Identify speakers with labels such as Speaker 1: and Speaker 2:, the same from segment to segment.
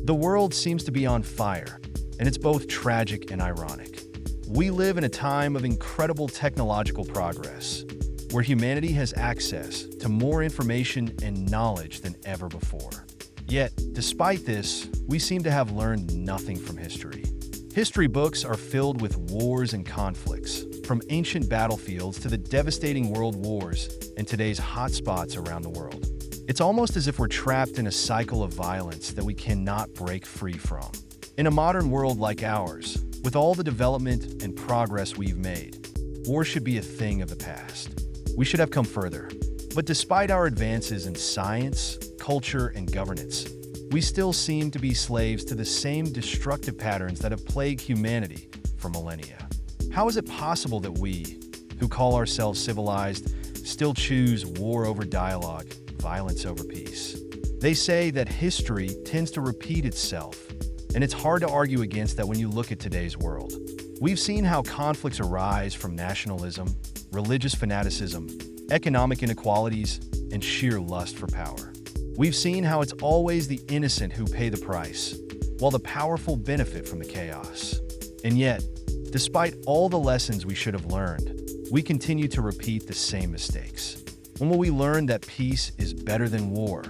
Speaker 1: The world seems to be on fire, and it's both tragic and ironic. We live in a time of incredible technological progress, where humanity has access to more information and knowledge than ever before. Yet, despite this, we seem to have learned nothing from history. History books are filled with wars and conflicts, from ancient battlefields to the devastating world wars and today's hotspots around the world. It's almost as if we're trapped in a cycle of violence that we cannot break free from. In a modern world like ours, with all the development and progress we've made, war should be a thing of the past. We should have come further. But despite our advances in science, culture, and governance, we still seem to be slaves to the same destructive patterns that have plagued humanity for millennia. How is it possible that we, who call ourselves civilized, still choose war over dialogue, violence over peace? They say that history tends to repeat itself, and it's hard to argue against that when you look at today's world. We've seen how conflicts arise from nationalism, religious fanaticism, economic inequalities, and sheer lust for power. We've seen how it's always the innocent who pay the price, while the powerful benefit from the chaos. And yet, despite all the lessons we should have learned, we continue to repeat the same mistakes. When will we learn that peace is better than war?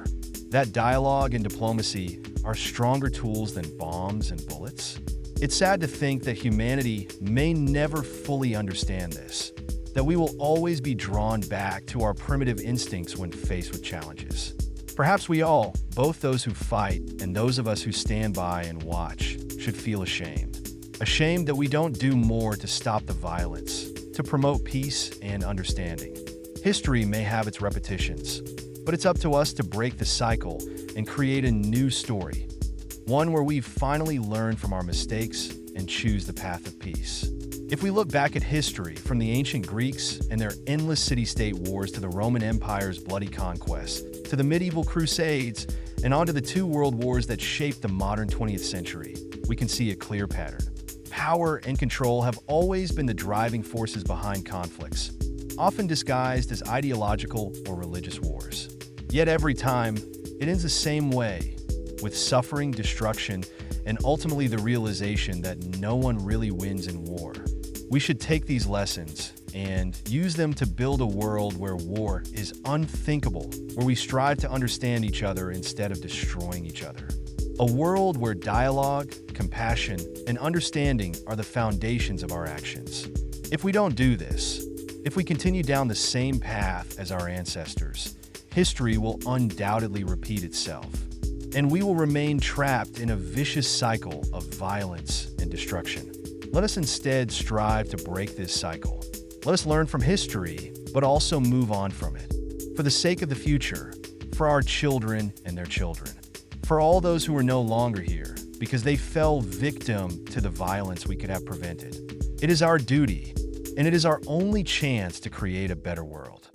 Speaker 1: That dialogue and diplomacy are stronger tools than bombs and bullets? It's sad to think that humanity may never fully understand this, that we will always be drawn back to our primitive instincts when faced with challenges. Perhaps we all, both those who fight and those of us who stand by and watch, should feel ashamed. Ashamed that we don't do more to stop the violence, to promote peace and understanding. History may have its repetitions, but it's up to us to break the cycle and create a new story, one where we've finally learned from our mistakes and choose the path of peace. If we look back at history, from the ancient Greeks and their endless city-state wars to the Roman Empire's bloody conquests, to the medieval Crusades, and onto the two world wars that shaped the modern 20th century, we can see a clear pattern. Power and control have always been the driving forces behind conflicts, often disguised as ideological or religious wars. Yet every time, it ends the same way, with suffering, destruction, and ultimately the realization that no one really wins in war. We should take these lessons and use them to build a world where war is unthinkable, where we strive to understand each other instead of destroying each other. A world where dialogue, compassion, and understanding are the foundations of our actions. If we don't do this, if we continue down the same path as our ancestors, history will undoubtedly repeat itself, and we will remain trapped in a vicious cycle of violence and destruction. Let us instead strive to break this cycle. Let us learn from history, but also move on from it. For the sake of the future, for our children and their children, for all those who are no longer here, because they fell victim to the violence we could have prevented. It is our duty, and it is our only chance to create a better world.